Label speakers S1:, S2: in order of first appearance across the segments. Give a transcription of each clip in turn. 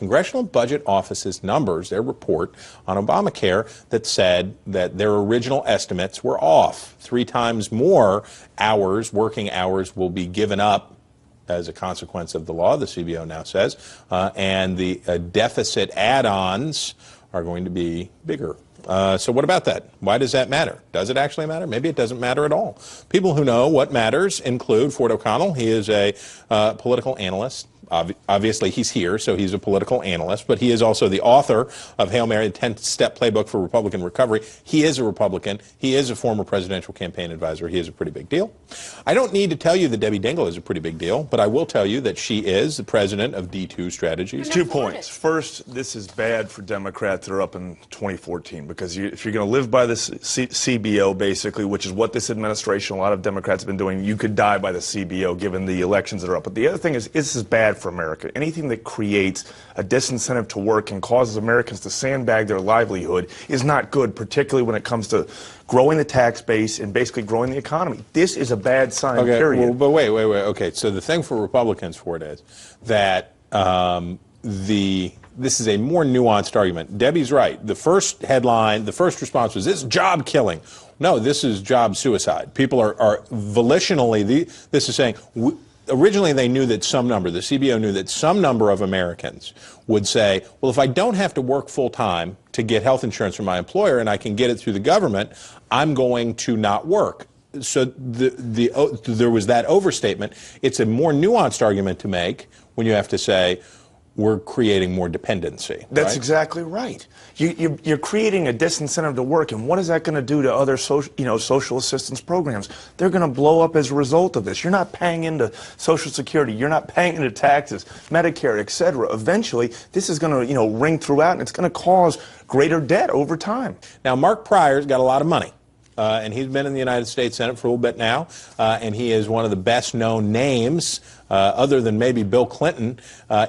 S1: Congressional Budget Office's numbers, their report on Obamacare, that said that their original estimates were off. 3 times more hours, working hours, will be given up as a consequence of the law, the CBO now says, and the deficit add-ons are going to be bigger. So what about that? Why does that matter? Does it actually matter? Maybe it doesn't matter at all. People who know what matters include Ford O'Connell. He is a political analyst. Obviously, he's here, so he's a political analyst, but he is also the author of Hail Mary, the 10-Step Playbook for Republican Recovery. He is a Republican. He is a former presidential campaign advisor. He is a pretty big deal. I don't need to tell you that Debbie Dingell is a pretty big deal, but I will tell you that she is the president of D2 Strategies.
S2: 2 points. First, this is bad for Democrats that are up in 2014, because if you're going to live by the CBO, basically, which is what this administration, a lot of Democrats have been doing, you could die by the CBO given the elections that are up. But the other thing is, this is bad for America. Anything that creates a disincentive to work and causes Americans to sandbag their livelihood is not good, particularly when it comes to growing the tax base and basically growing the economy. This is a bad sign, period.
S1: Well, but wait. Okay, so the thing for Republicans for it is that this is a more nuanced argument. Debbie's right. The first headline, the first response was, this is job killing. No, this is job suicide. People are volitionally, this is saying, originally they knew that some number, the CBO knew that some number of Americans would say, well, if I don't have to work full time to get health insurance from my employer and I can get it through the government, I'm going to not work. So there was that overstatement. It's a more nuanced argument to make when you have to say, we're creating more dependency.
S2: That's exactly right. You're creating a disincentive to work, and what is that going to do to other social assistance programs? They're going to blow up as a result of this. You're not paying into Social Security. You're not paying into taxes, Medicare, etc. Eventually, this is going to ring throughout, and it's going to cause greater debt over time.
S1: Now, Mark Pryor's got a lot of money. And he's been in the United States Senate for a little bit now, and he is one of the best-known names, other than maybe Bill Clinton,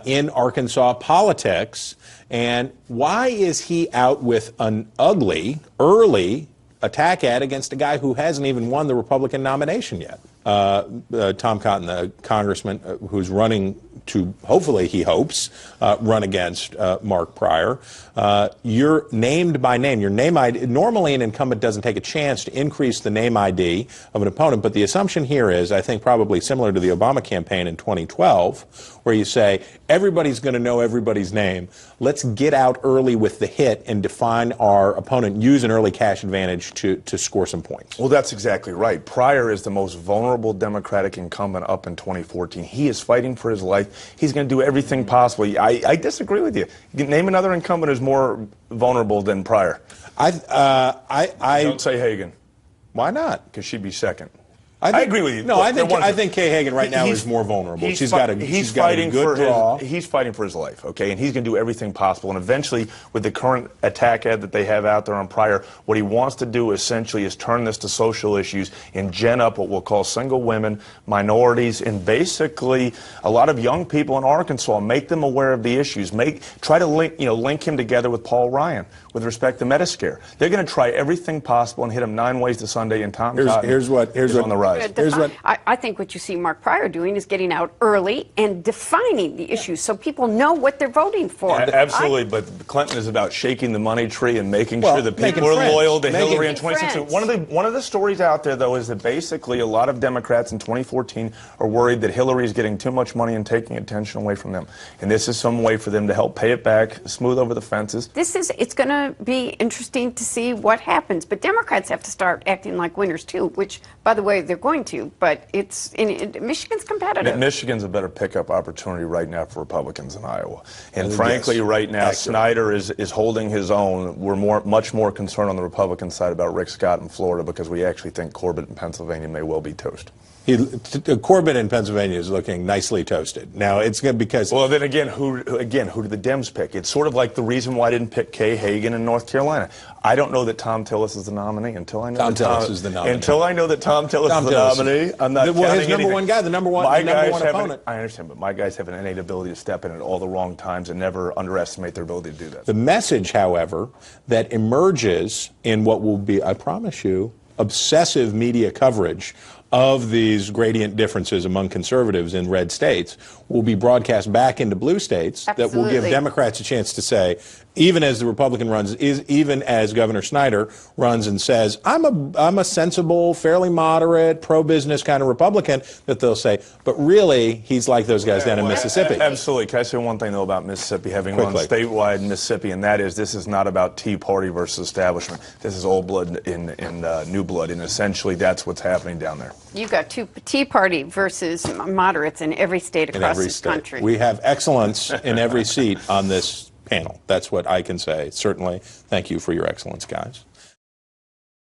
S1: in Arkansas politics. And why is he out with an ugly, early attack ad against a guy who hasn't even won the Republican nomination yet? Tom Cotton, the congressman who's running to, hopefully he hopes, run against Mark Pryor. You're named by name. Your name ID, normally an incumbent doesn't take a chance to increase the name ID of an opponent, but the assumption here is, I think probably similar to the Obama campaign in 2012, where you say, everybody's going to know everybody's name. Let's get out early with the hit and define our opponent, use an early cash advantage to score some points.
S2: Well, that's exactly right. Pryor is the most vulnerable Democratic incumbent up in 2014. He is fighting for his life. He's going to do everything possible. I disagree with you. Name another incumbent who's more vulnerable than Pryor. Don't say Hagan.
S1: Why not?
S2: Because she'd be second. I agree with you.
S1: No, I think Kay Hagan right now is more vulnerable. She's got a good draw.
S2: He's fighting for his life, okay, and he's going to do everything possible. And eventually, with the current attack ad that they have out there on Pryor, what he wants to do essentially is turn this to social issues and gen up what we'll call single women, minorities, and basically a lot of young people in Arkansas. Make them aware of the issues. Try to link him together with Paul Ryan with respect to Medicare. They're going to try everything possible and hit him 9 ways to Sunday. And Tom Cotton is on the rise.
S3: I think what you see Mark Pryor doing is getting out early and defining the issues so people know what they're voting for.
S2: Yeah, absolutely, but Clinton is about shaking the money tree and making sure that people are loyal to Hillary in 2016. One of the stories out there, though, is that basically a lot of Democrats in 2014 are worried that Hillary is getting too much money and taking attention away from them. And this is some way for them to help pay it back, smooth over the fences.
S3: It's going to be interesting to see what happens. But Democrats have to start acting like winners, too, which, by the way, they're going to. But Michigan's competitive.
S2: Michigan's a better pickup opportunity right now for Republicans in Iowa. And frankly, right now, Snyder is holding his own. We're much more concerned on the Republican side about Rick Scott in Florida because we actually think Corbett in Pennsylvania may well be toast.
S1: Corbett in Pennsylvania is looking nicely toasted. Now it's good because.
S2: Well, then again, who do the Dems pick? It's sort of like the reason why I didn't pick Kay Hagan in North Carolina. I don't know that Tom Tillis is the nominee until I know Tom Tillis is the nominee. Until I know that Tom Tillis is the nominee, I'm not counting
S1: his number one guy, the number one opponent.
S2: I understand, but my guys have an innate ability to step in at all the wrong times and never underestimate their ability to do that.
S1: The message, however, that emerges in what will be, I promise you, obsessive media coverage of these gradient differences among conservatives in red states will be broadcast back into blue states.
S3: Absolutely.
S1: That will give Democrats a chance to say, even as the Republican runs, even as Governor Snyder runs and says, I'm a sensible, fairly moderate, pro-business kind of Republican, that they'll say, but really, he's like those guys down in Mississippi.
S2: Absolutely. Can I say one thing, though, about Mississippi, having run statewide Mississippi, and that is this is not about Tea Party versus establishment. This is old blood in new blood, and essentially that's what's happening down there.
S3: You've got Tea Party versus moderates in every state across this country.
S1: We have excellence in every seat on this panel. That's what I can say. Certainly, thank you for your excellence, guys.